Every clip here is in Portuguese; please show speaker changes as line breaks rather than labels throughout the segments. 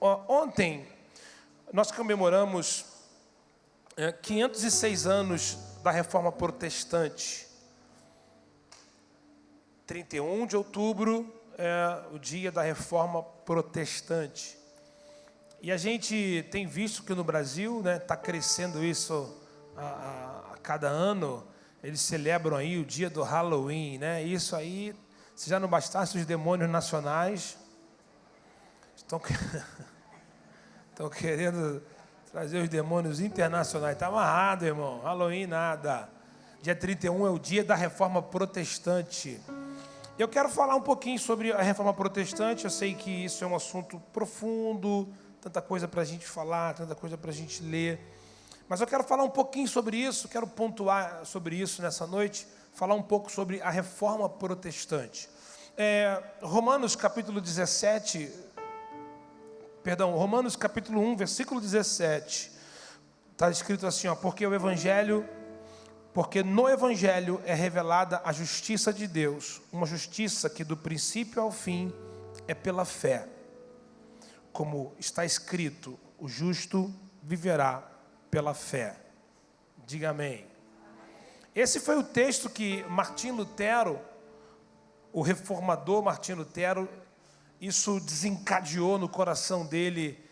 Ontem nós comemoramos 506 anos da Reforma Protestante. 31 de outubro é o dia da Reforma Protestante. E a gente tem visto que no Brasil está crescendo isso a cada ano. Eles celebram aí o dia do Halloween, né? Isso aí, se já não bastasse os demônios nacionais, estão querendo trazer os demônios internacionais. Está amarrado, irmão. Halloween nada. Dia 31 é o dia da Reforma Protestante. Eu quero falar um pouquinho sobre a Reforma Protestante. Eu sei que isso é um assunto profundo, tanta coisa para a gente falar, tanta coisa para a gente ler. Mas eu quero falar um pouquinho sobre isso, quero pontuar sobre isso nessa noite, falar um pouco sobre a Reforma Protestante. Romanos capítulo 1, versículo 17, está escrito assim, porque no Evangelho é revelada a justiça de Deus, uma justiça que do princípio ao fim é pela fé. Como está escrito, o justo viverá pela fé. Diga amém. Esse foi o texto que Martim Lutero, o reformador Martim Lutero, isso desencadeou no coração dele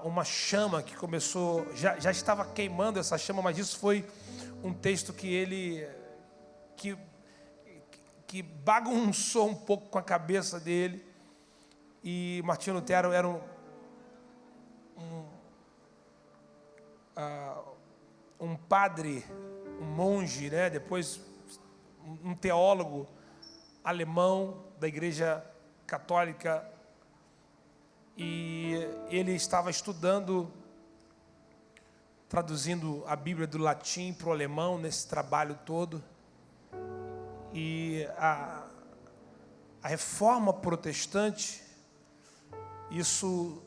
uma chama que começou, já estava queimando essa chama, mas isso foi um texto que bagunçou um pouco com a cabeça dele. E Martim Lutero era um padre, um monge, né? Depois um teólogo alemão da Igreja Católica, e ele estava estudando, traduzindo a Bíblia do latim para o alemão nesse trabalho todo. E a Reforma Protestante, isso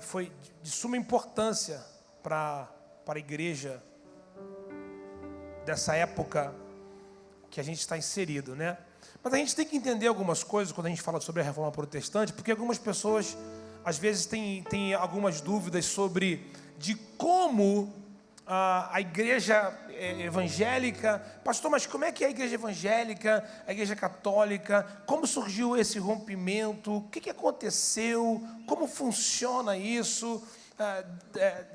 foi de suma importância para a igreja dessa época que a gente está inserido, né? Mas a gente tem que entender algumas coisas quando a gente fala sobre a Reforma Protestante, porque algumas pessoas às vezes têm algumas dúvidas sobre de como a igreja evangélica, pastor, mas como é que é a igreja evangélica, a igreja católica, como surgiu esse rompimento, o que aconteceu, como funciona isso,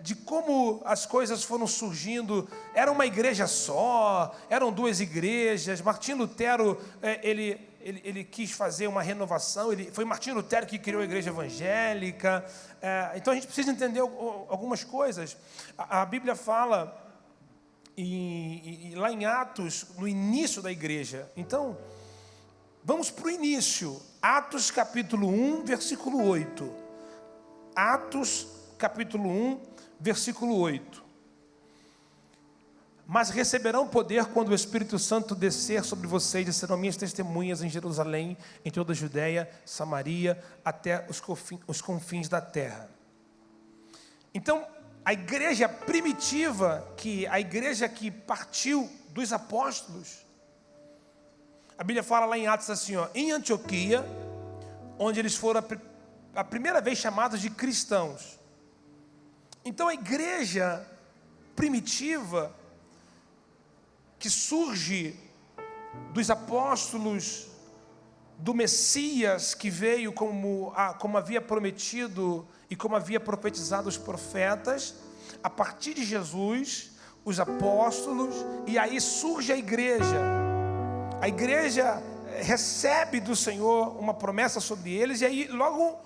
de como as coisas foram surgindo. Era uma igreja só, eram duas igrejas. Martim Lutero, ele quis fazer uma renovação, foi Martim Lutero que criou a igreja evangélica. Então a gente precisa entender algumas coisas. A Bíblia fala lá em Atos, no início da igreja. Então, vamos para o início. Atos capítulo 1, versículo 8. Atos capítulo 1, versículo 8. Mas receberão poder quando o Espírito Santo descer sobre vocês, e serão minhas testemunhas em Jerusalém, em toda a Judéia, Samaria, até os confins da terra. Então, a igreja primitiva, a igreja que partiu dos apóstolos, a Bíblia fala lá em Atos assim, em Antioquia, onde eles foram a primeira vez chamados de cristãos. Então a igreja primitiva, que surge dos apóstolos, do Messias que veio como havia prometido e como havia profetizado os profetas, a partir de Jesus, os apóstolos, e aí surge a igreja. A igreja recebe do Senhor uma promessa sobre eles, e aí logo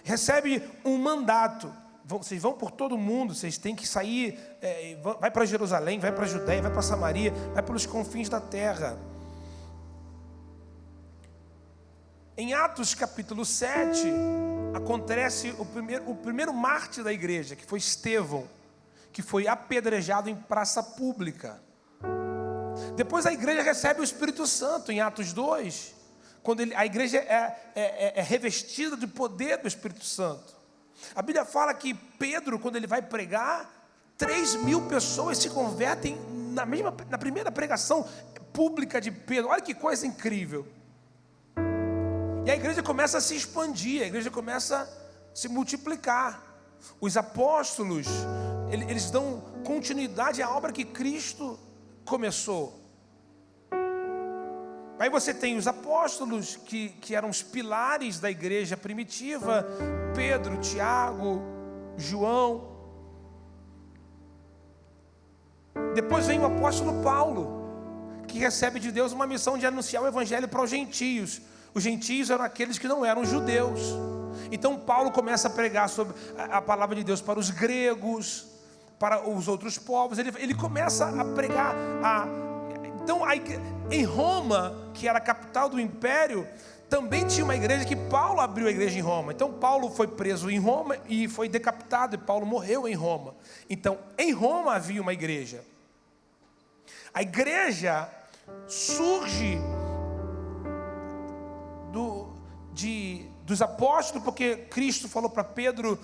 recebe um mandato. Vocês vão por todo mundo, vocês têm que sair, vai para Jerusalém, vai para a Judéia, vai para Samaria, vai pelos confins da terra. Em Atos capítulo 7, acontece o primeiro mártir da igreja, que foi Estevão, que foi apedrejado em praça pública. Depois a igreja recebe o Espírito Santo, em Atos 2, quando a igreja é revestida de poder do Espírito Santo. A Bíblia fala que Pedro, quando ele vai pregar, 3.000 pessoas se convertem na primeira pregação pública de Pedro. Olha que coisa incrível. E a igreja começa a se expandir, a igreja começa se multiplicar. Os apóstolos, eles dão continuidade à obra que Cristo começou. Aí você tem os apóstolos que eram os pilares da igreja primitiva: Pedro, Tiago, João. Depois vem o apóstolo Paulo, que recebe de Deus uma missão de anunciar o evangelho para os gentios. Os gentios eram aqueles que não eram judeus. Então Paulo começa a pregar sobre a palavra de Deus para os gregos, para os outros povos. Ele começa a pregar. Então em Roma, que era a capital do império, também tinha uma igreja que Paulo abriu a igreja em Roma. Então Paulo foi preso em Roma e foi decapitado, e Paulo morreu em Roma. Então em Roma havia uma igreja. A igreja surge dos apóstolos, porque Cristo falou para Pedro: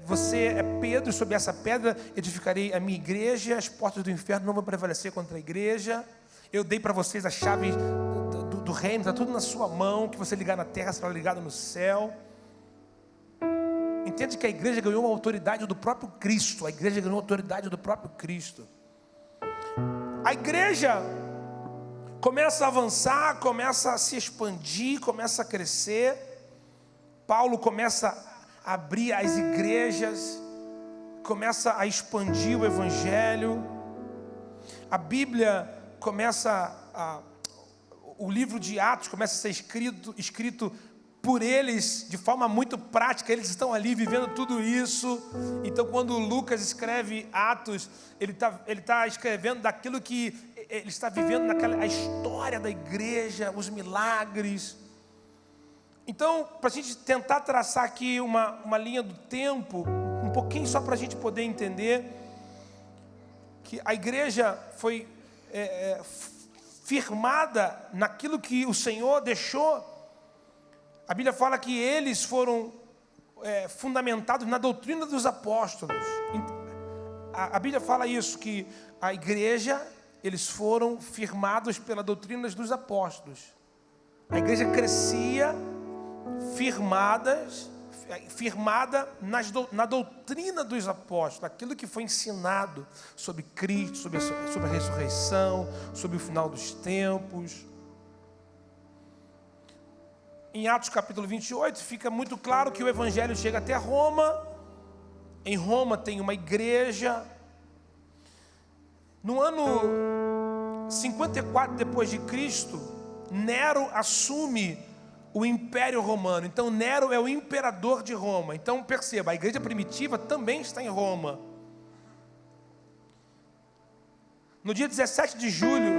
você é Pedro, e sobre essa pedra edificarei a minha igreja, as portas do inferno não vão prevalecer contra a igreja. Eu dei para vocês a chave do reino, está tudo na sua mão, que você ligar na terra será ligado no céu. Entende que a igreja ganhou uma autoridade do próprio Cristo. A igreja ganhou a autoridade do próprio Cristo. A igreja começa a avançar, começa a se expandir, começa a crescer. Paulo começa a abrir as igrejas, começa a expandir o evangelho. A Bíblia começa o livro de Atos começa a ser escrito por eles de forma muito prática. Eles estão ali vivendo tudo isso. Então quando Lucas escreve Atos, ele tá escrevendo daquilo que ele está vivendo, a história da igreja, os milagres. Então, para a gente tentar traçar aqui uma linha do tempo, um pouquinho só para a gente poder entender que a igreja foi firmada naquilo que o Senhor deixou. A Bíblia fala que eles foram fundamentados na doutrina dos apóstolos. A Bíblia fala isso, que a igreja, eles foram firmados pela doutrina dos apóstolos. A igreja crescia firmada na doutrina dos apóstolos, aquilo que foi ensinado sobre Cristo, sobre a ressurreição, sobre o final dos tempos. Em Atos capítulo 28 fica muito claro que o evangelho chega até Roma. Em Roma tem uma igreja. No ano 54 depois de Cristo, Nero assume o Império Romano. Então Nero é o imperador de Roma. Então perceba, a igreja primitiva também está em Roma. No dia 17 de julho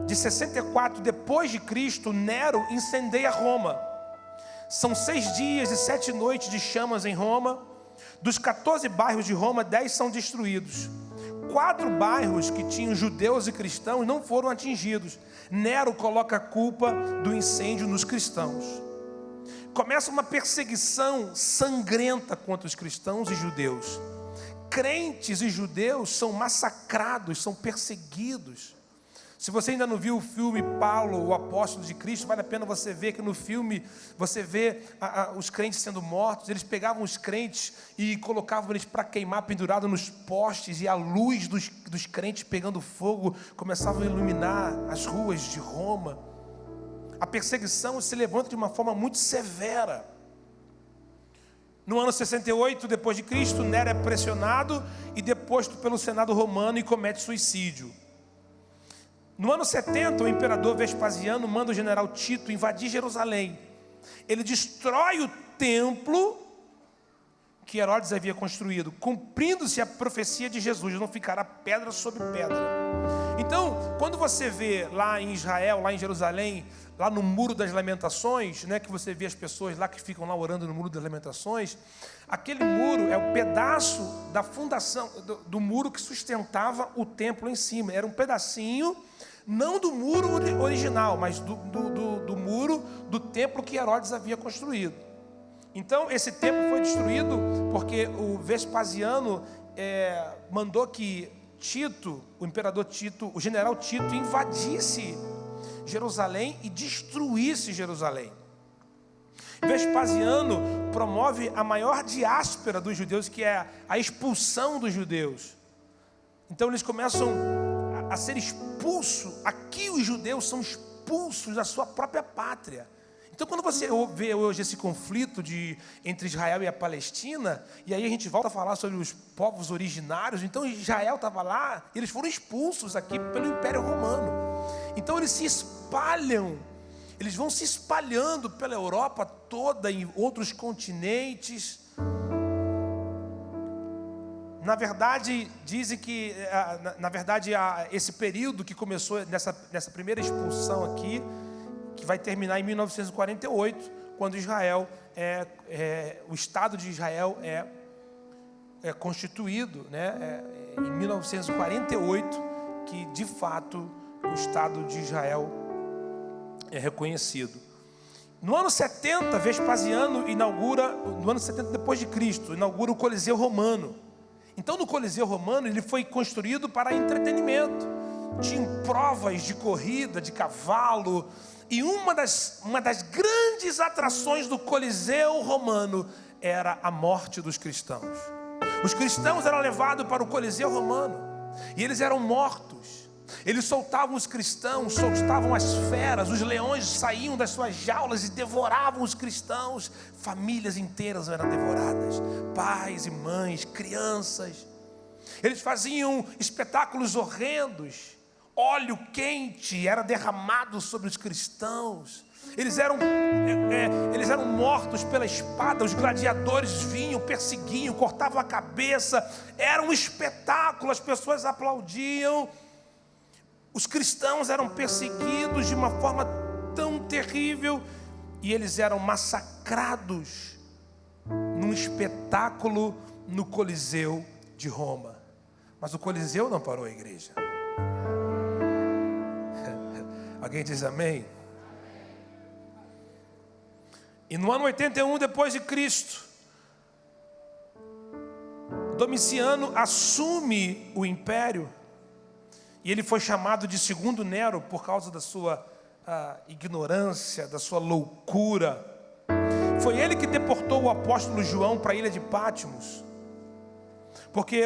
de 64 depois de Cristo, Nero incendeia Roma. São 6 dias e 7 noites de chamas em Roma. Dos 14 bairros de Roma, 10 são destruídos. 4 bairros que tinham judeus e cristãos não foram atingidos. Nero coloca a culpa do incêndio nos cristãos. Começa uma perseguição sangrenta contra os cristãos e judeus. Crentes e judeus são massacrados, são perseguidos. Se você ainda não viu o filme Paulo, o apóstolo de Cristo, vale a pena você ver que no filme você vê os crentes sendo mortos. Eles pegavam os crentes e colocavam eles para queimar pendurado nos postes, e a luz dos crentes pegando fogo começava a iluminar as ruas de Roma. A perseguição se levanta de uma forma muito severa. No ano 68 depois de Cristo, Nero é pressionado e deposto pelo Senado romano e comete suicídio. No ano 70, o imperador Vespasiano manda o general Tito invadir Jerusalém. Ele destrói o templo que Herodes havia construído, cumprindo-se a profecia de Jesus: não ficará pedra sobre pedra. Então, quando você vê lá em Israel, lá em Jerusalém, lá no Muro das Lamentações, né, que você vê as pessoas lá que ficam lá orando no Muro das Lamentações, aquele muro é o pedaço da fundação do muro que sustentava o templo em cima. Era um pedacinho, não do muro original, mas do muro do templo que Herodes havia construído. Então esse templo foi destruído porque o Vespasiano mandou que Tito, o imperador Tito, o general Tito, invadisse Jerusalém e destruísse Jerusalém. Vespasiano promove a maior diáspora dos judeus, que é a expulsão dos judeus. Então eles começam a ser expulsos. Aqui os judeus são expulsos da sua própria pátria. Então quando você vê hoje esse conflito entre Israel e a Palestina, e aí a gente volta a falar sobre os povos originários, então Israel estava lá, e eles foram expulsos aqui pelo Império Romano. Então eles se espalham, eles vão se espalhando pela Europa toda, em outros continentes. Na verdade, dizem que, esse período que começou nessa primeira expulsão aqui, que vai terminar em 1948, quando Israel o Estado de Israel é constituído, né? Em 1948, que de fato o Estado de Israel é reconhecido. No ano 70, Vespasiano inaugura, no ano 70 depois de Cristo, inaugura o Coliseu Romano. Então no Coliseu Romano ele foi construído para entretenimento. Tinha provas de corrida, de cavalo. E uma das grandes atrações do Coliseu Romano era a morte dos cristãos. Os cristãos eram levados para o Coliseu Romano e eles eram mortos. Eles soltavam os cristãos, soltavam as feras, os leões saíam das suas jaulas e devoravam os cristãos. Famílias inteiras eram devoradas, pais e mães, crianças. Eles faziam espetáculos horrendos. Óleo quente era derramado sobre os cristãos. Eles eram mortos pela espada. Os gladiadores vinham, perseguiam, cortavam a cabeça. Era um espetáculo, as pessoas aplaudiam. Os cristãos eram perseguidos de uma forma tão terrível, e eles eram massacrados num espetáculo no Coliseu de Roma. Mas o Coliseu não parou a igreja. Alguém diz amém? E no ano 81 depois de Cristo, Domiciano assume o império, e ele foi chamado de segundo Nero por causa da sua ignorância, da sua loucura. Foi ele que deportou o apóstolo João para a ilha de Patmos, porque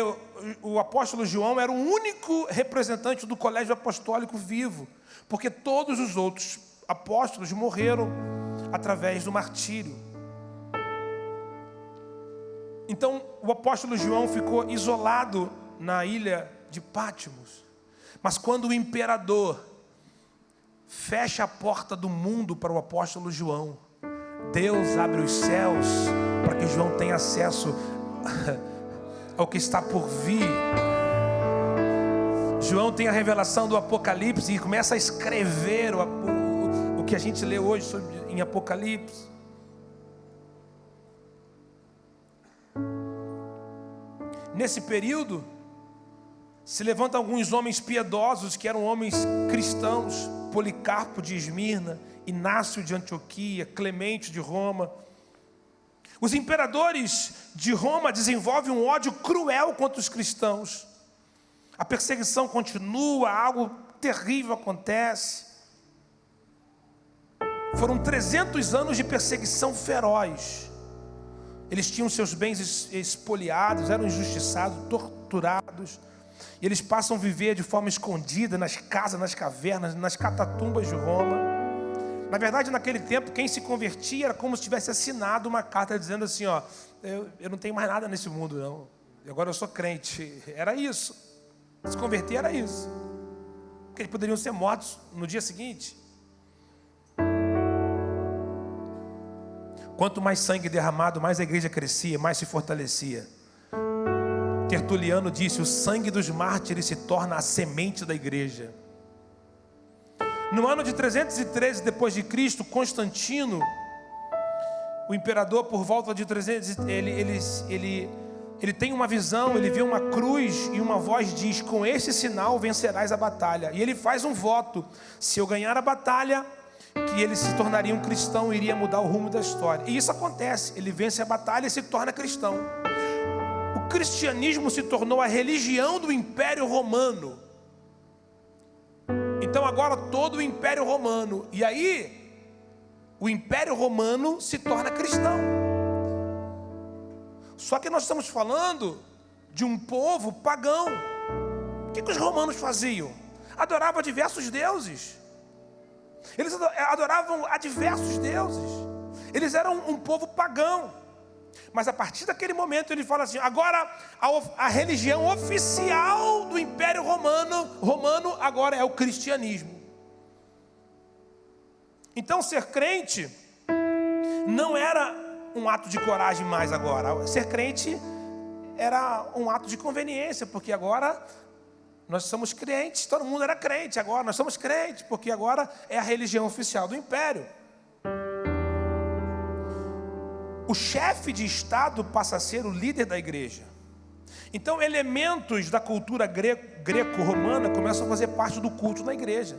o apóstolo João era o único representante do colégio apostólico vivo, porque todos os outros apóstolos morreram através do martírio. Então o apóstolo João ficou isolado na ilha de Patmos. Mas quando o imperador fecha a porta do mundo para o apóstolo João, Deus abre os céus para que João tenha acesso ao que está por vir. João tem a revelação do Apocalipse e começa a escrever o que a gente lê hoje em Apocalipse. Nesse período, se levantam alguns homens piedosos, que eram homens cristãos: Policarpo de Esmirna, Inácio de Antioquia, Clemente de Roma. Os imperadores de Roma desenvolvem um ódio cruel contra os cristãos. A perseguição continua, algo terrível acontece. Foram 300 anos de perseguição feroz. Eles tinham seus bens espoliados, eram injustiçados, torturados. E eles passam a viver de forma escondida nas casas, nas cavernas, nas catatumbas de Roma. Na verdade, naquele tempo, quem se convertia era como se tivesse assinado uma carta dizendo assim: ó, eu não tenho mais nada nesse mundo, não. Agora eu sou crente. Era isso. Se converter era isso. Porque eles poderiam ser mortos no dia seguinte. Quanto mais sangue derramado, mais a igreja crescia, mais se fortalecia. Tertuliano disse: o sangue dos mártires se torna a semente da igreja. No ano de 313 depois de Cristo, Constantino, o imperador, por volta de 300, ele tem uma visão, ele vê uma cruz e uma voz diz: com esse sinal vencerás a batalha. E ele faz um voto: se eu ganhar a batalha, que ele se tornaria um cristão e iria mudar o rumo da história. E isso acontece, ele vence a batalha e se torna cristão. O cristianismo se tornou a religião do Império Romano. Então agora todo o Império Romano. E aí, o Império Romano se torna cristão. Só que nós estamos falando de um povo pagão. O que os romanos faziam? Adoravam diversos deuses. Eles adoravam a diversos deuses. Eles eram um povo pagão. Mas a partir daquele momento ele fala assim: agora a religião oficial do Império Romano agora é o cristianismo. Então ser crente não era um ato de coragem mais agora. Ser crente era um ato de conveniência, porque agora nós somos crentes. Todo mundo era crente, agora nós somos crentes, porque agora é a religião oficial do Império. O chefe de Estado passa a ser o líder da igreja. Então elementos da cultura greco-romana começam a fazer parte do culto na igreja.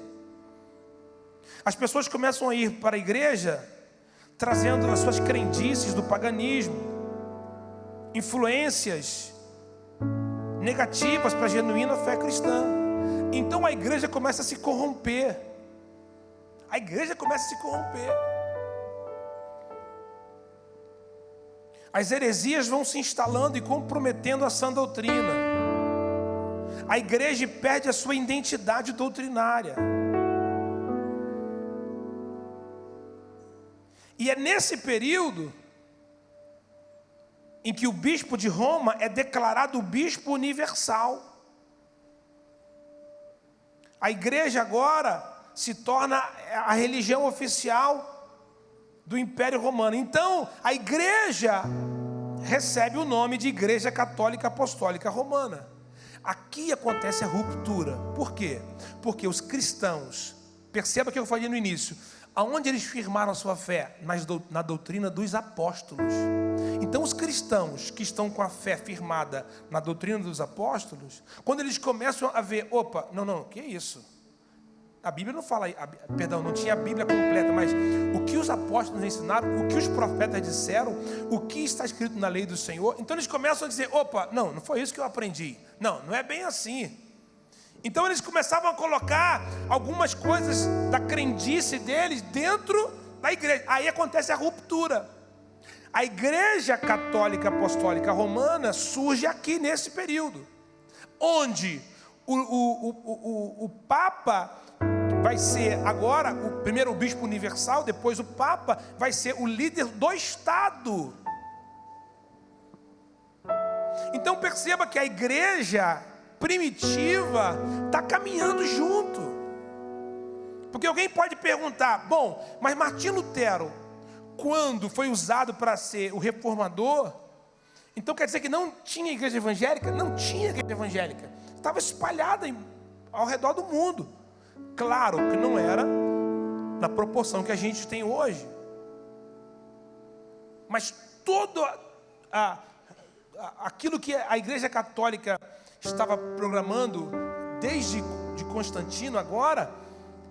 As pessoas começam a ir para a igreja trazendo as suas crendices do paganismo, influências negativas para a genuína fé cristã. Então a igreja começa a se corromper. A igreja começa a se corromper. As heresias vão se instalando e comprometendo a sã doutrina. A igreja perde a sua identidade doutrinária. E é nesse período em que o bispo de Roma é declarado o bispo universal. A igreja agora se torna a religião oficial do Império Romano. Então, a igreja recebe o nome de Igreja Católica Apostólica Romana. Aqui acontece a ruptura. Por quê? Porque os cristãos, perceba o que eu falei no início, aonde eles firmaram a sua fé? Na doutrina dos apóstolos. Então os cristãos que estão com a fé firmada na doutrina dos apóstolos, quando eles começam a ver, opa, não, que é isso? A Bíblia não fala, não tinha a Bíblia completa, mas o que os apóstolos ensinaram, o que os profetas disseram, o que está escrito na lei do Senhor, então eles começam a dizer, opa, não foi isso que eu aprendi, não é bem assim. Então eles começavam a colocar algumas coisas da crendice deles dentro da igreja. Aí acontece a ruptura. A Igreja Católica Apostólica Romana surge aqui nesse período, onde o Papa vai ser agora, primeiro o bispo universal, depois o Papa vai ser o líder do Estado. Então perceba que a igreja primitiva está caminhando junto. Porque alguém pode perguntar, bom, mas Martinho Lutero, quando foi usado para ser o reformador, então quer dizer que não tinha igreja evangélica? Não tinha igreja evangélica, estava espalhada ao redor do mundo. Claro que não era na proporção que a gente tem hoje, mas todo aquilo que a Igreja Católica estava programando desde de Constantino agora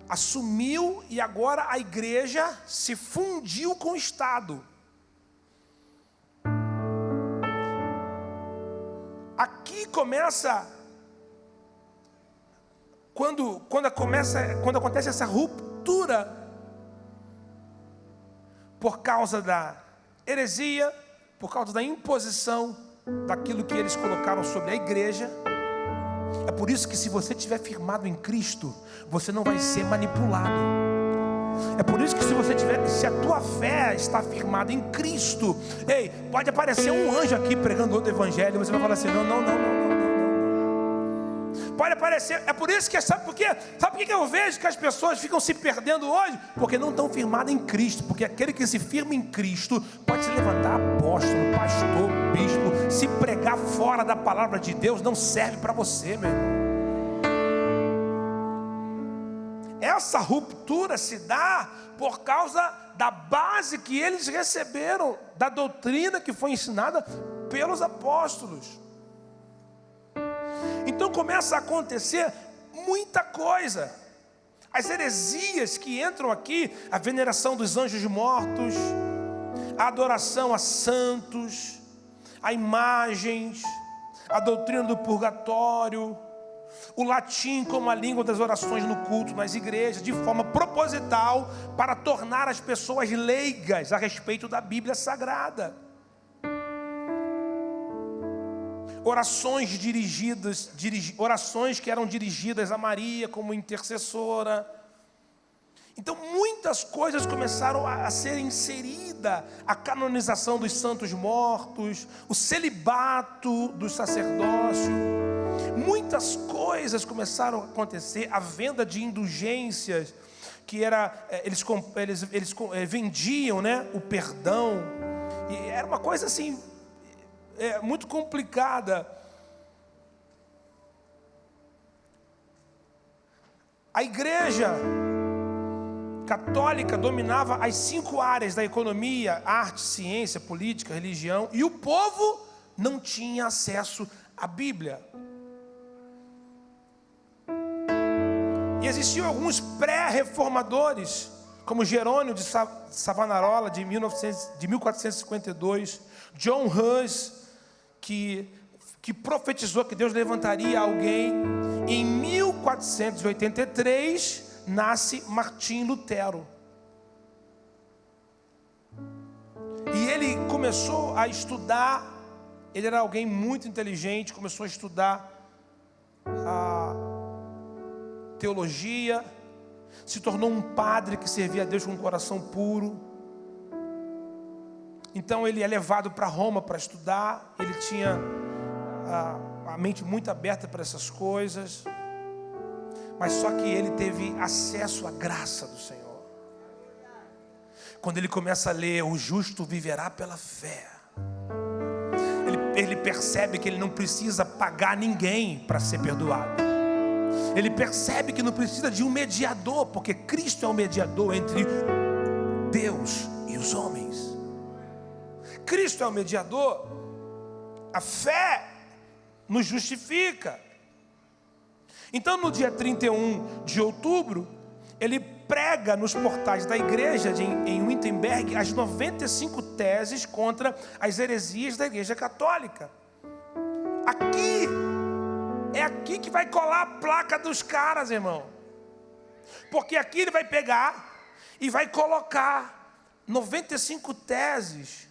assumiu, e agora a igreja se fundiu com o Estado. Aqui começa quando acontece essa ruptura por causa da heresia, por causa da imposição daquilo que eles colocaram sobre a igreja. É por isso que se você estiver firmado em Cristo, você não vai ser manipulado. É por isso que se a tua fé está firmada em Cristo, pode aparecer um anjo aqui pregando outro evangelho, você vai falar assim, não. Pode aparecer, é por isso que, sabe por quê? Sabe por que eu vejo que as pessoas ficam se perdendo hoje? Porque não estão firmadas em Cristo. Porque aquele que se firma em Cristo pode se levantar apóstolo, pastor, bispo. Se pregar fora da palavra de Deus não serve para você, meu irmão. Essa ruptura se dá por causa da base que eles receberam, da doutrina que foi ensinada pelos apóstolos. Então começa a acontecer muita coisa. As heresias que entram aqui, a veneração dos anjos mortos, a adoração a santos, a imagens, a doutrina do purgatório, o latim como a língua das orações no culto nas igrejas, de forma proposital. proposital para tornar as pessoas leigas a respeito da Bíblia Sagrada. Orações que eram dirigidas a Maria como intercessora. Então muitas coisas começaram a ser inseridas, a canonização dos santos mortos, o celibato do sacerdócio, muitas coisas começaram a acontecer, a venda de indulgências, que era, eles vendiam, né, o perdão, e era uma coisa assim, muito complicada. A igreja católica dominava as 5 áreas da economia: arte, ciência, política, religião, e o povo não tinha acesso à Bíblia. E existiam alguns pré-reformadores, como Jerônimo de Savonarola, de 1452, John Hus, que profetizou que Deus levantaria alguém. Em 1483, nasce Martim Lutero. E ele começou a estudar, ele era alguém muito inteligente, começou a estudar a teologia, se tornou um padre que servia a Deus com um coração puro. Então ele é levado para Roma para estudar, ele tinha a mente muito aberta para essas coisas. Mas só que ele teve acesso à graça do Senhor. Quando ele começa a ler, o justo viverá pela fé, ele percebe que ele não precisa pagar ninguém para ser perdoado. Ele percebe que não precisa de um mediador, porque Cristo é o mediador entre Deus e os homens. Cristo é o mediador. A fé nos justifica. Então, no dia 31 de outubro, ele prega nos portais da igreja em Wittenberg as 95 teses contra as heresias da Igreja Católica. É aqui que vai colar a placa dos caras, irmão. Porque aqui ele vai pegar e vai colocar 95 teses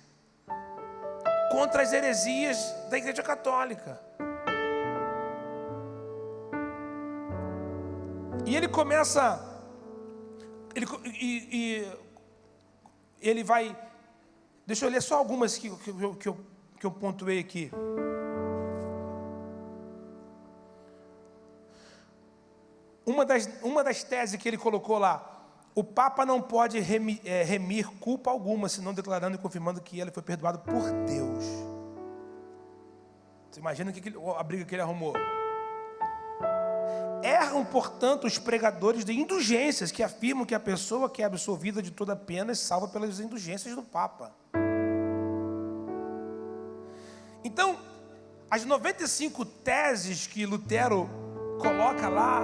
contra as heresias da Igreja Católica. E ele começa, ele vai, deixa eu ler só algumas que eu pontuei aqui. Uma das teses que ele colocou lá: o Papa não pode remir culpa alguma, senão declarando e confirmando que ele foi perdoado por Deus. Você imagina a briga que ele arrumou? Erram, portanto, os pregadores de indulgências, que afirmam que a pessoa que é absolvida de toda pena é salva pelas indulgências do Papa. Então, as 95 teses que Lutero coloca lá,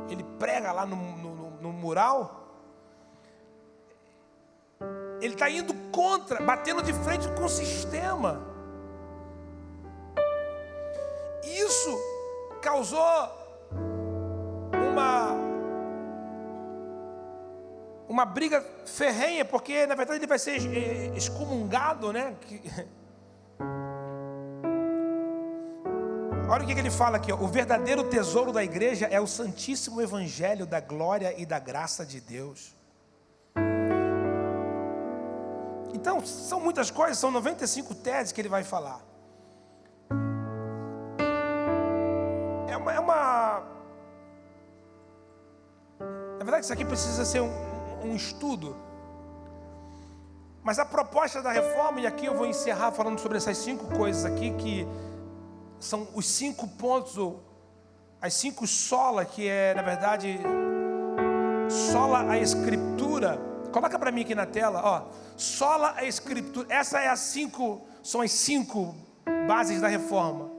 ele prega lá no mural, ele está indo contra, batendo de frente com o sistema. Isso causou uma briga ferrenha, porque na verdade ele vai ser excomungado, né? Olha o que ele fala aqui, ó. O verdadeiro tesouro da igreja é o santíssimo evangelho da glória e da graça de Deus. Então, são muitas coisas, são 95 teses que ele vai falar. Na verdade, isso aqui precisa ser um estudo. Mas a proposta da reforma, e aqui eu vou encerrar falando sobre essas 5 coisas aqui, que são os 5 pontos, as 5 sola, que é, na verdade, sola a escritura. Coloca para mim aqui na tela, ó. Sola a escritura. Essa é são as 5 bases da reforma.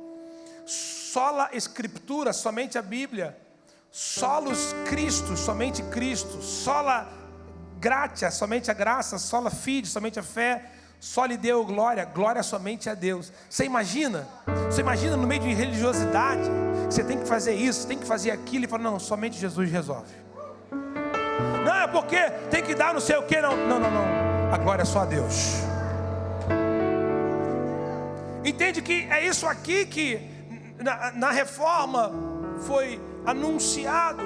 Sola escritura, somente a Bíblia. Solos Cristo, somente Cristo. Sola gratia, somente a graça. Sola fide, somente a fé. Soli Deo glória, glória somente a Deus. Você imagina no meio de religiosidade, você tem que fazer isso, tem que fazer aquilo, e fala, não, somente Jesus resolve. Não, é porque tem que dar não sei o que. Não. A glória é só a Deus. Entende que é isso aqui que na reforma foi anunciado.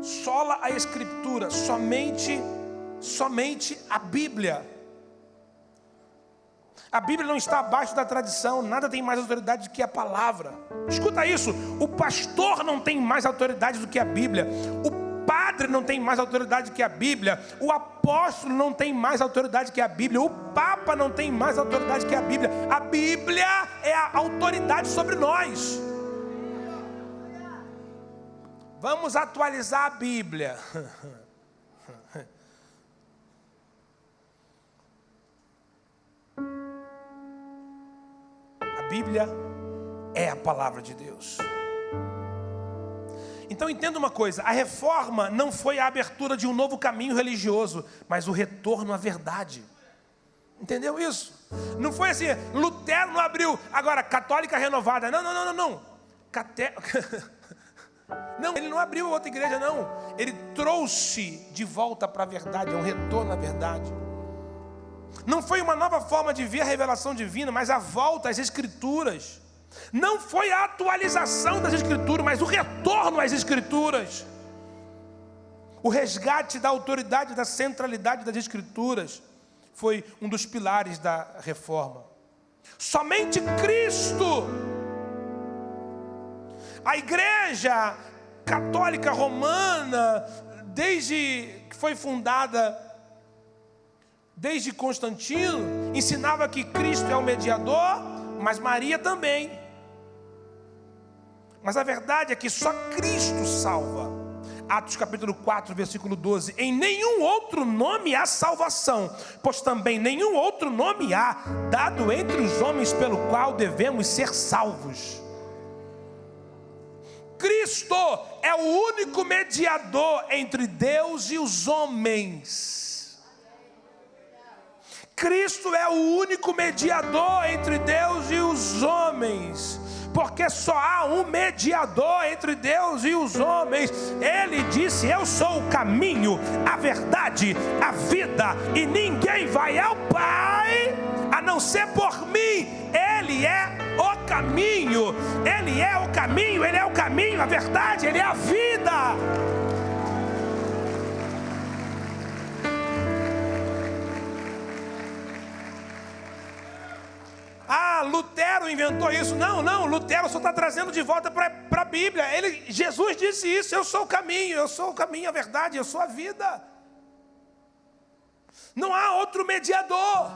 Sola a Escritura, somente a Bíblia. A Bíblia não está abaixo da tradição, nada tem mais autoridade do que a palavra. Escuta isso, o pastor não tem mais autoridade do que a Bíblia, o padre não tem mais autoridade do que a Bíblia, o apóstolo não tem mais autoridade que a Bíblia, o papa não tem mais autoridade que a Bíblia. A Bíblia é a autoridade sobre nós. Vamos atualizar a Bíblia. A Bíblia é a palavra de Deus. Então entenda uma coisa, a reforma não foi a abertura de um novo caminho religioso, mas o retorno à verdade. Entendeu isso? Não foi assim, Lutero não abriu, agora católica renovada. Não. Não, ele não abriu outra igreja, não. Ele trouxe de volta para a verdade, é um retorno à verdade. Não foi uma nova forma de ver a revelação divina, mas a volta às Escrituras. Não foi a atualização das Escrituras, mas o retorno às Escrituras. O resgate da autoridade, da centralidade das Escrituras foi um dos pilares da reforma. Somente Cristo. A Igreja Católica Romana, desde que foi fundada, desde Constantino, ensinava que Cristo é o mediador, mas Maria também. Mas a verdade é que só Cristo salva. Atos capítulo 4, versículo 12. Em nenhum outro nome há salvação, pois também nenhum outro nome há dado entre os homens pelo qual devemos ser salvos. Cristo é o único mediador entre Deus e os homens. Cristo é o único mediador entre Deus e os homens. Porque só há um mediador entre Deus e os homens. Ele disse: eu sou o caminho, a verdade, a vida, e ninguém vai ao Pai a não ser por mim. Ele é o caminho, Ele é o caminho, Ele é o caminho, a verdade, Ele é a vida. Lutero inventou isso. Não, Lutero só está trazendo de volta para a Bíblia. Jesus disse isso: eu sou o caminho, a verdade, eu sou a vida. Não há outro mediador.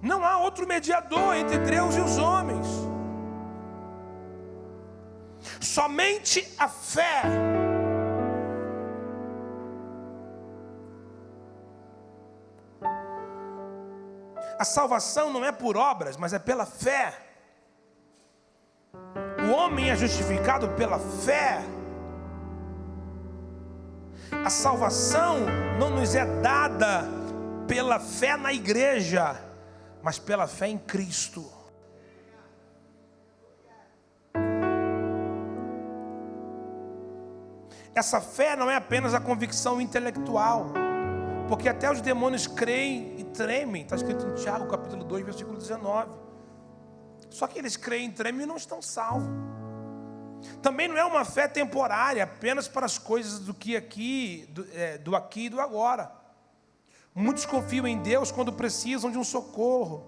Não há outro mediador entre Deus e os homens. Somente a fé. A salvação não é por obras, mas é pela fé. O homem é justificado pela fé. A salvação não nos é dada pela fé na igreja, mas pela fé em Cristo. Essa fé não é apenas a convicção intelectual, porque até os demônios creem e tremem. Está escrito em Tiago capítulo 2, versículo 19. Só que eles creem e tremem e não estão salvos. Também não é uma fé temporária, apenas para as coisas do aqui e do agora. Muitos confiam em Deus quando precisam de um socorro,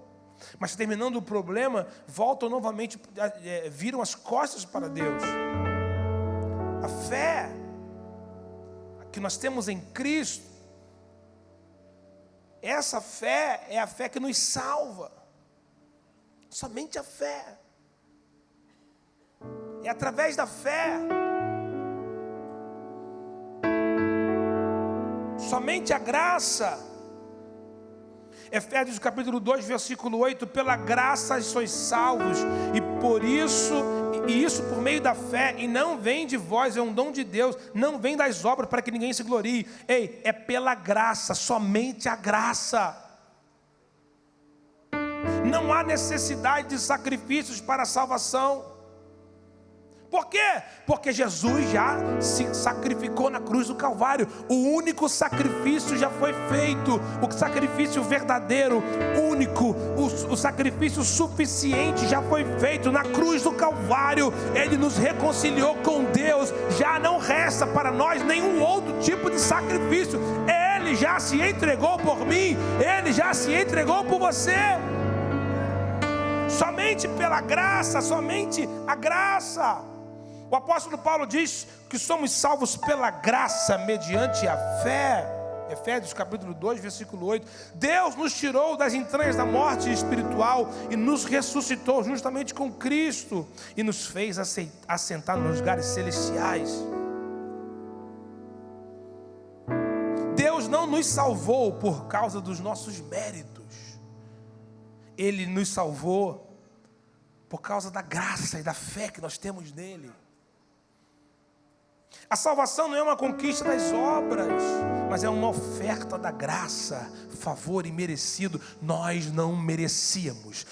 mas terminando o problema, voltam novamente, viram as costas para Deus. A fé que nós temos em Cristo, essa fé é a fé que nos salva. Somente a fé. É através da fé. Somente a graça. Efésios capítulo 2, versículo 8. Pela graça sois salvos, e isso por meio da fé, e não vem de vós, é um dom de Deus, não vem das obras para que ninguém se glorie. É pela graça, somente a graça. Não há necessidade de sacrifícios para a salvação. Por quê? Porque Jesus já se sacrificou na cruz do Calvário. O único sacrifício já foi feito. O sacrifício verdadeiro, único, o sacrifício suficiente já foi feito na cruz do Calvário. Ele nos reconciliou com Deus. Já não resta para nós nenhum outro tipo de sacrifício. Ele já se entregou por mim. Ele já se entregou por você. Somente pela graça, somente a graça. O apóstolo Paulo diz que somos salvos pela graça mediante a fé. Efésios capítulo 2, versículo 8. Deus nos tirou das entranhas da morte espiritual e nos ressuscitou justamente com Cristo e nos fez assentar nos lugares celestiais. Deus não nos salvou por causa dos nossos méritos. Ele nos salvou por causa da graça e da fé que nós temos nele. A salvação não é uma conquista das obras, mas é uma oferta da graça, favor imerecido. Nós não merecíamos,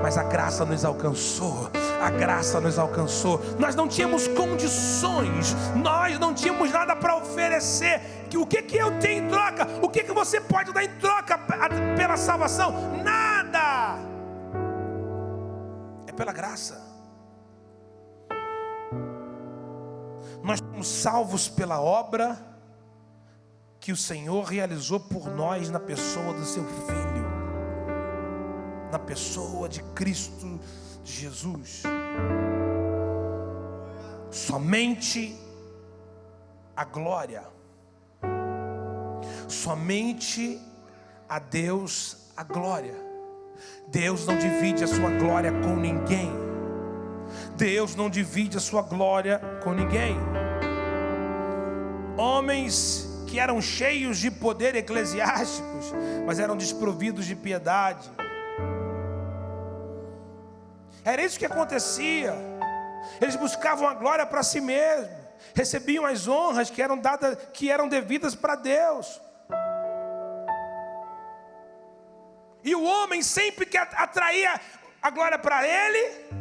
mas a graça nos alcançou. A graça nos alcançou. Nós não tínhamos condições, nós não tínhamos nada para oferecer. O que eu tenho em troca? O que você pode dar em troca pela salvação? Nada. É pela graça. Nós somos salvos pela obra que o Senhor realizou por nós na pessoa do seu Filho, na pessoa de Cristo Jesus. Somente a glória, somente a Deus a glória. Deus não divide a sua glória com ninguém. Deus não divide a sua glória com ninguém. Homens que eram cheios de poder eclesiásticos, mas eram desprovidos de piedade. Era isso que acontecia. Eles buscavam a glória para si mesmos, recebiam as honras que eram devidas para Deus. E o homem sempre que atraía a glória para ele,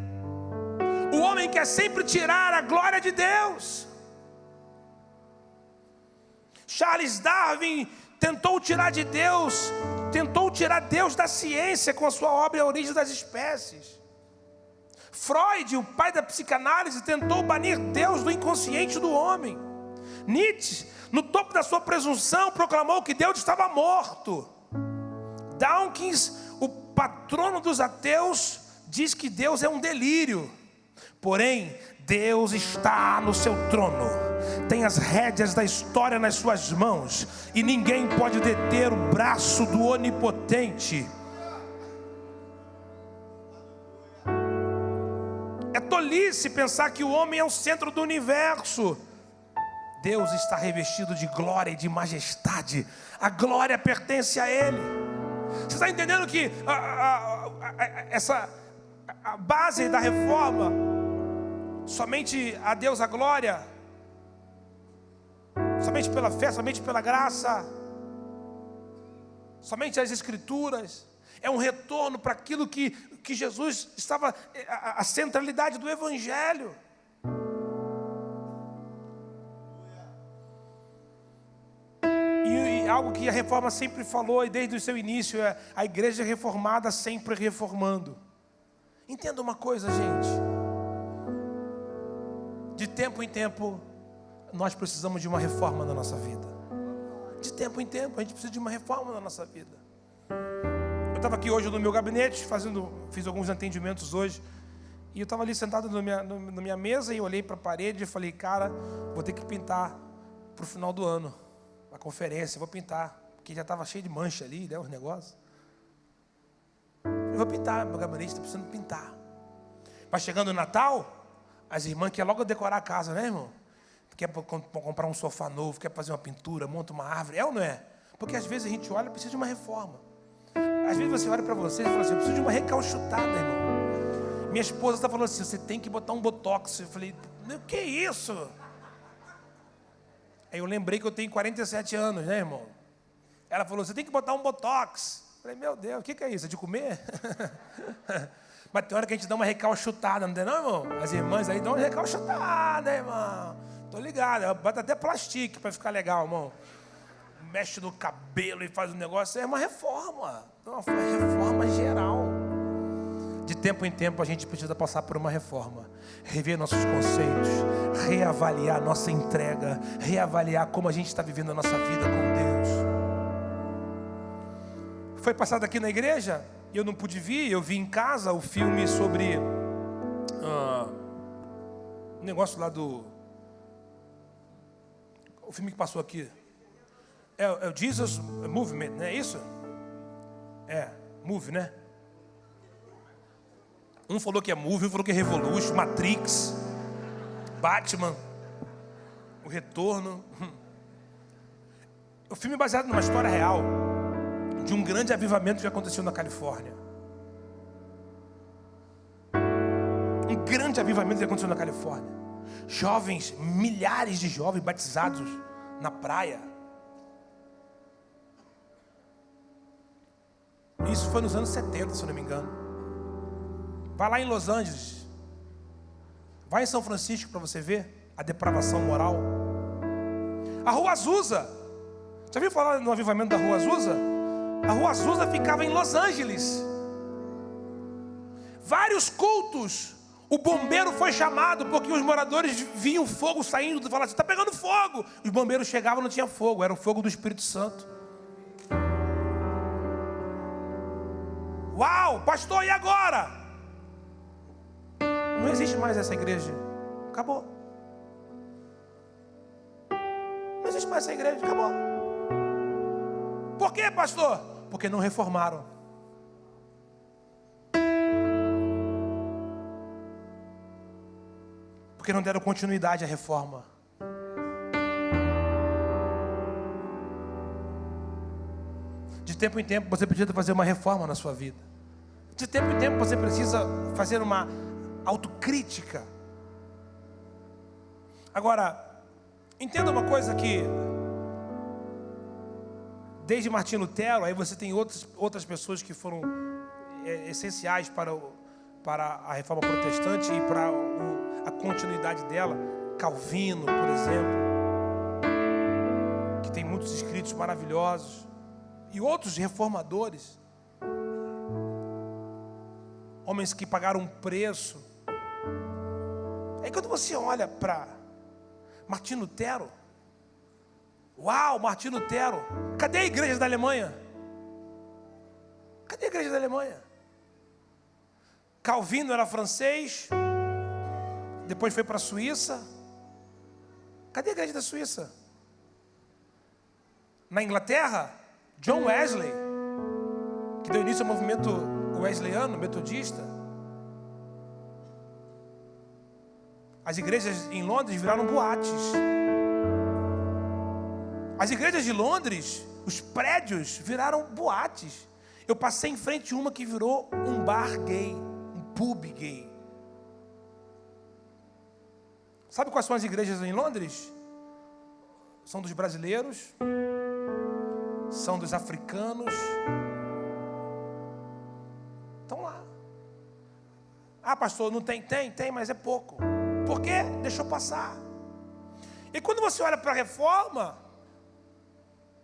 o homem quer sempre tirar a glória de Deus. Charles Darwin tentou tirar Deus da ciência com a sua obra A Origem das Espécies. Freud, o pai da psicanálise, tentou banir Deus do inconsciente do homem. Nietzsche, no topo da sua presunção, proclamou que Deus estava morto. Dawkins, o patrono dos ateus, diz que Deus é um delírio. Porém, Deus está no seu trono, tem as rédeas da história nas suas mãos, e ninguém pode deter o braço do onipotente. É tolice pensar que o homem é o centro do universo. Deus está revestido de glória e de majestade. A glória pertence a Ele. Você está entendendo que a base da reforma, somente a Deus a glória, somente pela fé, somente pela graça, somente as Escrituras, é um retorno para aquilo que Jesus estava, a centralidade do Evangelho. E algo que a reforma sempre falou, e desde o seu início, é a igreja reformada sempre reformando. Entenda uma coisa, gente. De tempo em tempo, nós precisamos de uma reforma na nossa vida. De tempo em tempo, a gente precisa de uma reforma na nossa vida. Eu estava aqui hoje no meu gabinete, fiz alguns atendimentos hoje, e eu estava ali sentado na minha mesa, e olhei para a parede e falei, cara, vou ter que pintar para o final do ano, a conferência, vou pintar, porque já estava cheio de mancha ali, né, os negócios. Eu vou pintar, meu gabinete está precisando pintar. Vai chegando o Natal, as irmãs querem logo decorar a casa, né, irmão? Quer comprar um sofá novo, quer fazer uma pintura, monta uma árvore, é ou não é? Porque às vezes a gente olha e precisa de uma reforma. Às vezes você olha para você e fala assim, eu preciso de uma recalchutada, irmão. Minha esposa está falando assim, você tem que botar um botox. Eu falei, o que é isso? Aí eu lembrei que eu tenho 47 anos, né, irmão? Ela falou, você tem que botar um botox. Falei, meu Deus, o que é isso? É de comer? Mas tem hora que a gente dá uma recalchutada, não tem não, irmão? As irmãs aí dão uma recalchutada, irmão. Tô ligado, bota até plástico para ficar legal, irmão. Mexe no cabelo e faz um negócio, é uma reforma. Uma reforma geral. De tempo em tempo a gente precisa passar por uma reforma. Rever nossos conceitos, reavaliar nossa entrega, reavaliar como a gente está vivendo a nossa vida com Deus. Foi passado aqui na igreja, eu não pude vir, eu vi em casa o filme sobre o negócio lá do... O filme que passou aqui. É o Jesus Movement, não é isso? Move, né? Um falou que é Move, um falou que é Revolution, Matrix, Batman, O Retorno. O filme é baseado numa história real de um grande avivamento que aconteceu na Califórnia. Um grande avivamento que aconteceu na Califórnia. Jovens, milhares de jovens batizados na praia. Isso foi nos anos 70, se eu não me engano. Vai lá em Los Angeles. Vai em São Francisco para você ver a depravação moral. A Rua Azusa. Já ouviu falar no avivamento da Rua Azusa? A Rua Azusa ficava em Los Angeles. Vários cultos. O bombeiro foi chamado porque os moradores viam fogo saindo e falavam assim, está pegando fogo. Os bombeiros chegavam e não tinha fogo, era o fogo do Espírito Santo. Uau, pastor, e agora? Não existe mais essa igreja. Acabou. Não existe mais essa igreja, acabou. Por quê, pastor? Porque não reformaram. Porque não deram continuidade à reforma. De tempo em tempo você precisa fazer uma reforma na sua vida. De tempo em tempo você precisa fazer uma autocrítica. Agora, entenda uma coisa que desde Martinho Lutero, aí você tem outras pessoas que foram essenciais para a reforma protestante e para a continuidade dela. Calvino, por exemplo, que tem muitos escritos maravilhosos, e outros reformadores, homens que pagaram um preço. Aí quando você olha para Martinho Lutero, uau, Martinho Lutero, cadê a igreja da Alemanha? Cadê a igreja da Alemanha? Calvino era francês, depois foi para a Suíça. Cadê a igreja da Suíça? Na Inglaterra, John Wesley, que deu início ao movimento wesleyano, metodista. As igrejas em Londres viraram boates. As igrejas de Londres, os prédios viraram boates. Eu passei em frente a uma que virou um bar gay, um pub gay. Sabe quais são as igrejas em Londres? São dos brasileiros, são dos africanos. Estão lá. Ah, pastor, não tem? Tem, mas é pouco. Por quê? Deixou passar. E quando você olha para a reforma,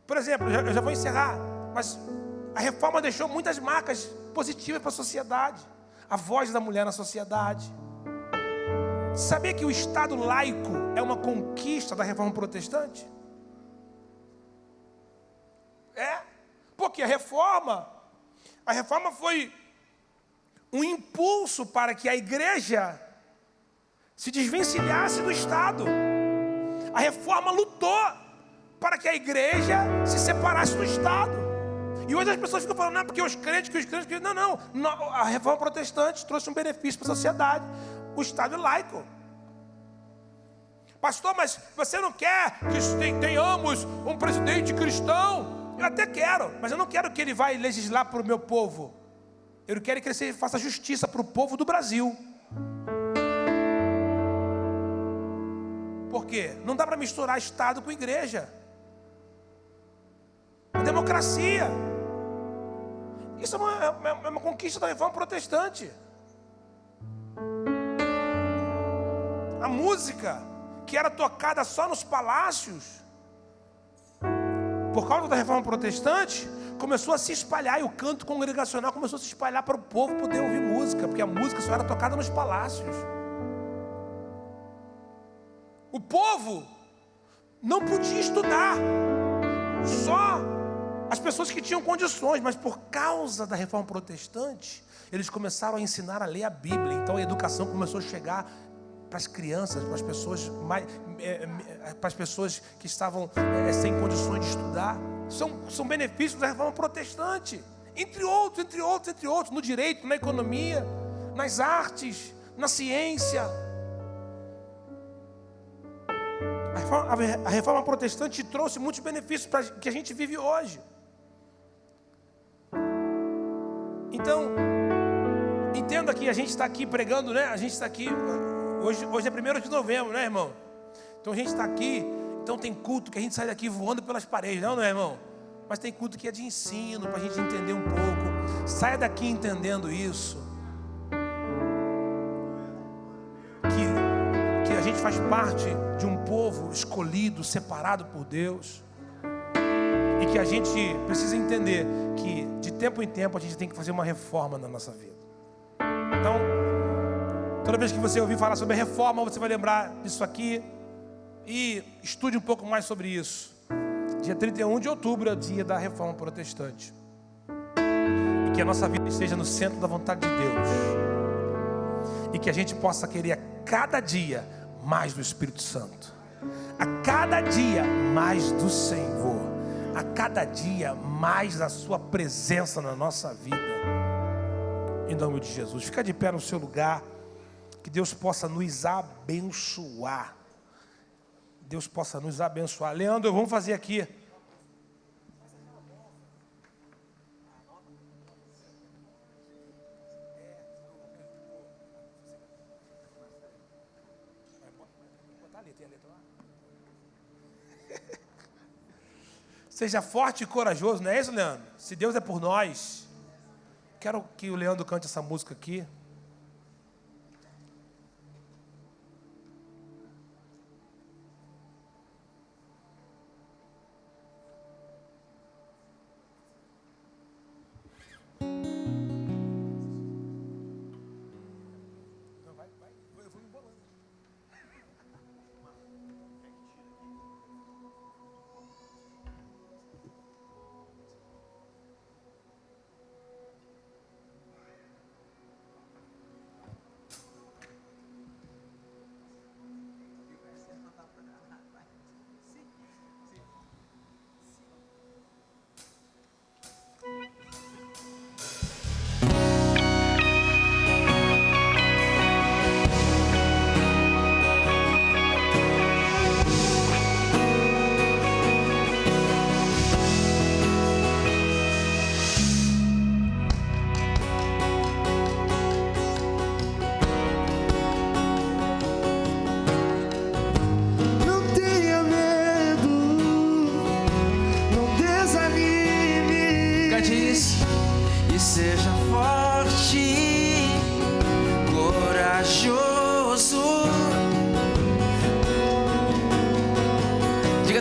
por exemplo, eu já vou encerrar, mas a reforma deixou muitas marcas positivas para a sociedade. A voz da mulher na sociedade. Sabia que o Estado laico é uma conquista da reforma protestante? Porque a reforma foi um impulso para que a igreja se desvencilhasse do Estado. A reforma lutou para que a igreja se separasse do Estado. E hoje as pessoas ficam falando, não, porque os crentes. Não, a reforma protestante trouxe um benefício para a sociedade. O Estado é laico. Pastor, mas você não quer que tenhamos um presidente cristão? Eu até quero, mas eu não quero que ele vá legislar para o meu povo. Eu quero que ele faça justiça para o povo do Brasil. Por quê? Não dá para misturar Estado com igreja. A democracia. Isso é uma conquista da reforma protestante. A música que era tocada só nos palácios, por causa da reforma protestante, começou a se espalhar, e o canto congregacional começou a se espalhar para o povo poder ouvir música, porque a música só era tocada nos palácios. O povo não podia estudar, só as pessoas que tinham condições, mas por causa da reforma protestante, eles começaram a ensinar a ler a Bíblia. Então a educação começou a chegar para as crianças, para as pessoas para as pessoas que estavam sem condições de estudar. São benefícios da reforma protestante, entre outros, no direito, na economia, nas artes, na ciência. A reforma protestante trouxe muitos benefícios para que a gente vive hoje. Então, entenda que a gente está aqui pregando, né? A gente está aqui, hoje é 1º de novembro, né, irmão? Então a gente está aqui, então tem culto que a gente sai daqui voando pelas paredes, não é, irmão? Mas tem culto que é de ensino, para a gente entender um pouco. Saia daqui entendendo isso. Que a gente faz parte de um povo escolhido, separado por Deus. E que a gente precisa entender que de tempo em tempo a gente tem que fazer uma reforma na nossa vida. Então, toda vez que você ouvir falar sobre reforma, você vai lembrar disso aqui. E estude um pouco mais sobre isso. Dia 31 de outubro é o dia da reforma protestante. E que a nossa vida esteja no centro da vontade de Deus. E que a gente possa querer a cada dia mais do Espírito Santo. A cada dia mais do Senhor. A cada dia mais da sua presença na nossa vida. Em nome de Jesus. Fica de pé no seu lugar. Que Deus possa nos abençoar. Deus possa nos abençoar. Leandro, vamos fazer aqui. Seja forte e corajoso, não é isso, Leandro? Se Deus é por nós. Quero que o Leandro cante essa música aqui.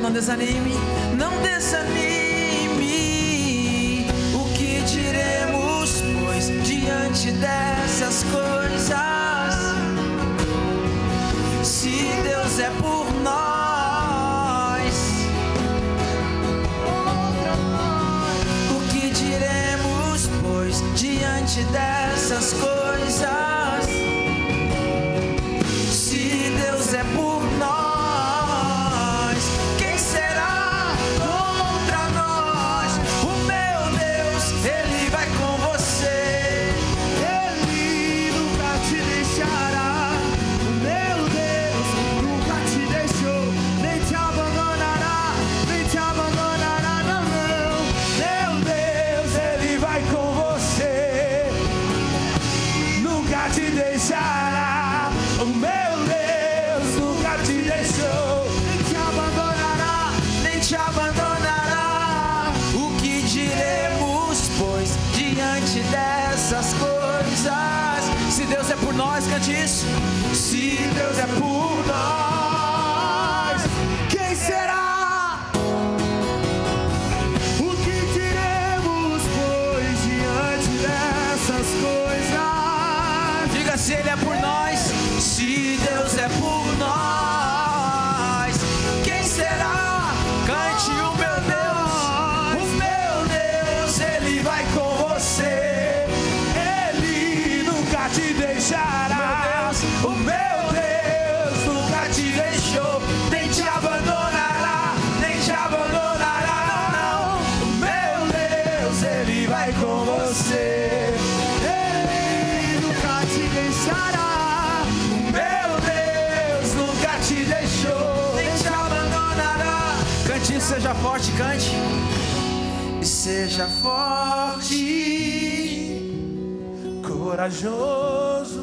Não desanime, não desanime. O que diremos, pois, diante dessas coisas? Se Deus é por nós, o que diremos, pois, diante dessas coisas? Se Deus é por nós, nós, se Deus é por nós, quem será? O que diremos, pois, diante dessas coisas? Diga se Ele é por nós, se Deus é por nós, quem será? Cante o meu Deus, Ele vai com você, Ele nunca te deixará. O meu Deus nunca te deixou, nem te abandonará, nem te abandonará, não. O meu Deus, Ele vai com você, Ele nunca te deixará. O meu Deus nunca te deixou, nem te abandonará. Cante, seja forte, cante. E seja forte,
corajoso,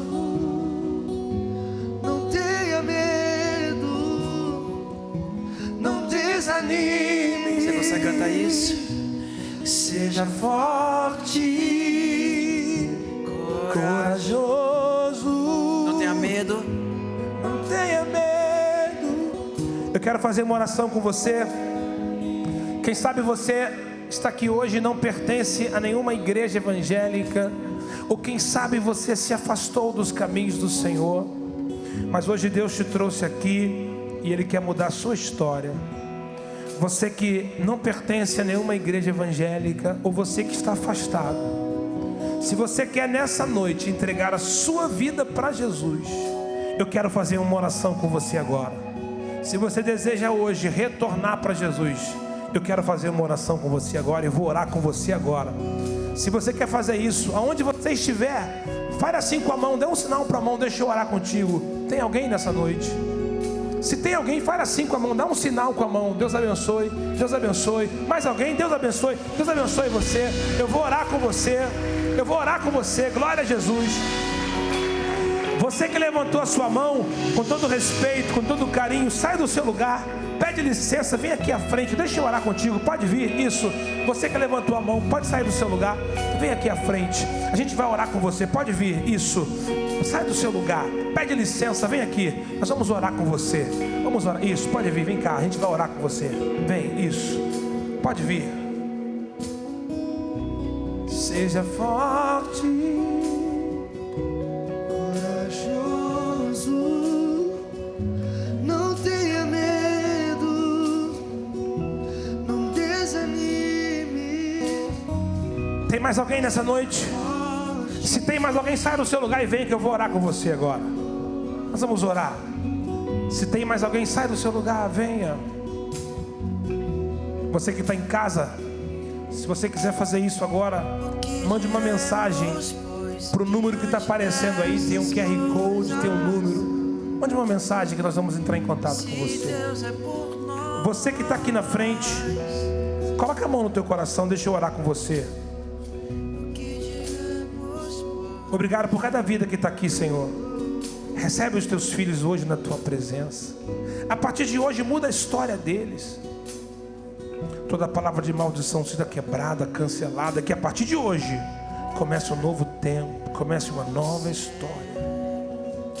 não tenha medo, não desanime. Você consegue cantar isso? Seja forte,
corajoso,
não tenha medo,
não tenha medo. Eu quero fazer uma oração com você. Quem sabe você está aqui hoje e não pertence a nenhuma igreja evangélica, ou quem sabe você se afastou dos caminhos do Senhor, mas hoje Deus te trouxe aqui e Ele quer mudar a sua história. Você que não pertence a nenhuma igreja evangélica, ou você que está afastado, se você quer nessa noite entregar a sua vida para Jesus, eu quero fazer uma oração com você agora. Se você deseja hoje retornar para Jesus, eu quero fazer uma oração com você agora. Eu vou orar com você agora. Se você quer fazer isso, aonde você estiver, fale assim com a mão, dê um sinal para a mão, deixa eu orar contigo. Tem alguém nessa noite? Se tem alguém, fale assim com a mão, dá um sinal com a mão. Deus abençoe, Deus abençoe. Mais alguém? Deus abençoe você. Eu vou orar com você, eu vou orar com você. Glória a Jesus. Você que levantou a sua mão, com todo respeito, com todo carinho, sai do seu lugar, pede licença, vem aqui à frente, deixa eu orar contigo, pode vir, isso. Você que levantou a mão, pode sair do seu lugar, vem aqui à frente, a gente vai orar com você, pode vir, isso. Sai do seu lugar, pede licença, vem aqui, nós vamos orar com você. Vamos orar, isso, pode vir, vem cá, a gente vai orar com você. Vem, isso, pode vir. Seja forte,
não tenha medo, não desanime.
tem mais alguém nessa noite? Se tem mais alguém, sai do seu lugar e vem que eu vou orar com você agora. Nós vamos orar. Se tem mais alguém, sai do seu lugar, venha. Você que está em casa, se você quiser fazer isso agora, mande uma mensagem para o número que está aparecendo aí. Tem um QR Code, tem um número. Mande uma mensagem que nós vamos entrar em contato com você. Você que está aqui na frente, coloca a mão no teu coração, deixa eu orar com você. Obrigado por cada vida que está aqui, Senhor. Recebe os teus filhos hoje na tua presença. A partir de hoje muda a história deles. Toda palavra de maldição seja quebrada, cancelada. Que a partir de hoje comece um novo tempo, comece uma nova história.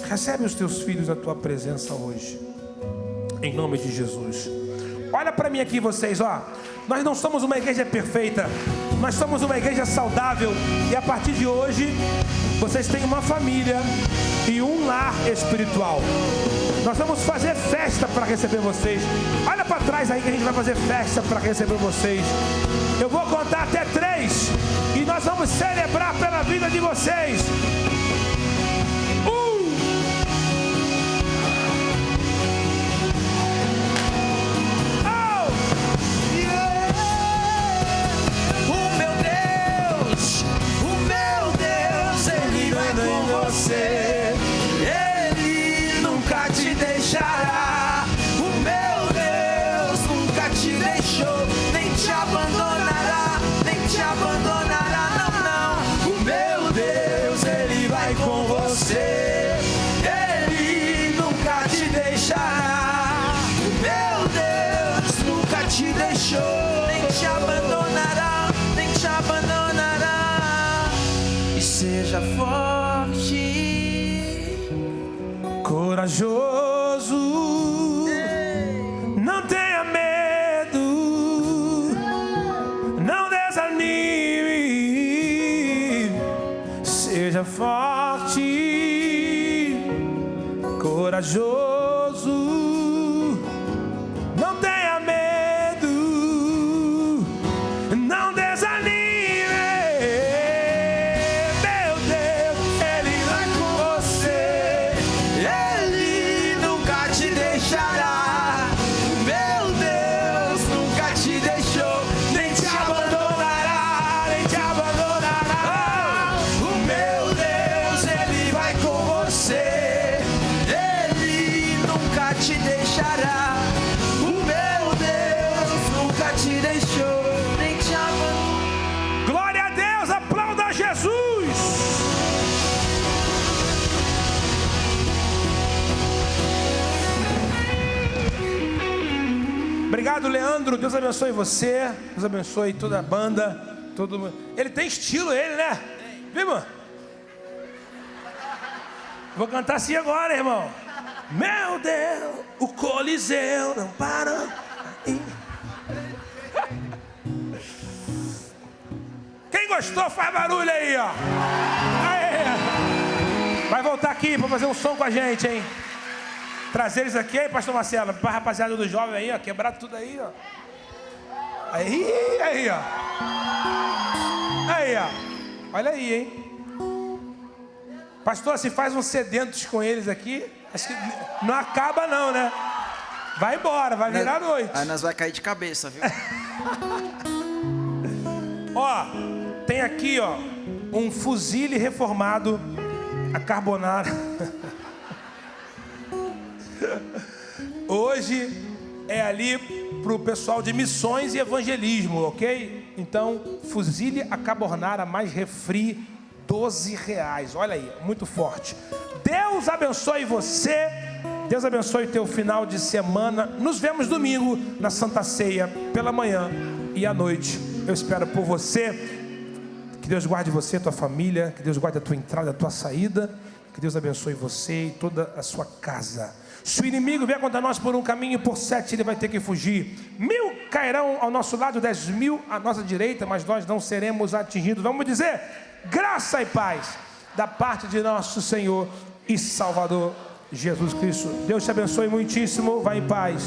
Recebe os teus filhos na tua presença hoje, em nome de Jesus. Olha para mim aqui vocês, ó. Nós não somos uma igreja perfeita, nós somos uma igreja saudável. E a partir de hoje vocês têm uma família e um lar espiritual. Nós vamos fazer festa para receber vocês. Olha para trás aí que a gente vai fazer festa para receber vocês. Eu vou contar até 3 e nós vamos celebrar pela vida de vocês.
Ele nunca te deixará. O meu Deus nunca te deixou, nem te abandonará, nem te abandonará, não, não. O meu Deus, Ele vai com você. Ele nunca te deixará. O meu Deus nunca te deixou, nem te abandonará, nem te abandonará. E seja forte,
corajoso, não tenha medo, não desanime, seja forte, corajoso, não tenha medo, não desanime. Meu Deus, Ele vai com você,
Ele nunca te deixará. Meu Deus nunca te deixou, nem te abandonará, nem te abandonará. O meu Deus, Ele vai com você. Ele nunca te deixará. O meu Deus nunca te deixou, nem te abandonará.
Glória a Deus, aplauda Jesus. Obrigado, Leandro. Deus abençoe você. Deus abençoe toda a banda. Todo mundo. Ele tem estilo, ele, né? Viu, irmão? Vou cantar assim agora, irmão. Meu Deus, o Coliseu não para. Quem gostou, faz barulho aí, ó. Aê. Vai voltar aqui para fazer um som com a gente, hein? Trazer eles aqui, aí, pastor Marcelo, para a rapaziada do jovem aí, ó, quebrar tudo aí, ó. Aí, ó. Aí, ó. Olha aí, hein? Pastor, se faz uns sedentos com eles aqui, acho que não acaba não, né? Vai embora, vai virar noite.
Aí nós vai cair de cabeça, viu?
Ó, tem aqui, ó, um fuzile reformado a carbonara. Hoje é ali pro pessoal de missões e evangelismo, ok? Então, fuzile a carbonara mais refri, R$12. Olha aí, muito forte. Deus abençoe você. Deus abençoe teu final de semana. Nos vemos domingo na Santa Ceia, pela manhã e à noite. Eu espero por você. Que Deus guarde você, tua família. Que Deus guarde a tua entrada, a tua saída. Que Deus abençoe você e toda a sua casa. Se o inimigo vier contra nós por um caminho, por 7 ele vai ter que fugir. 1000 cairão ao nosso lado, 10.000 à nossa direita, mas nós não seremos atingidos. Vamos dizer, graça e paz da parte de nosso Senhor e Salvador Jesus Cristo. Deus te abençoe muitíssimo. Vai em paz.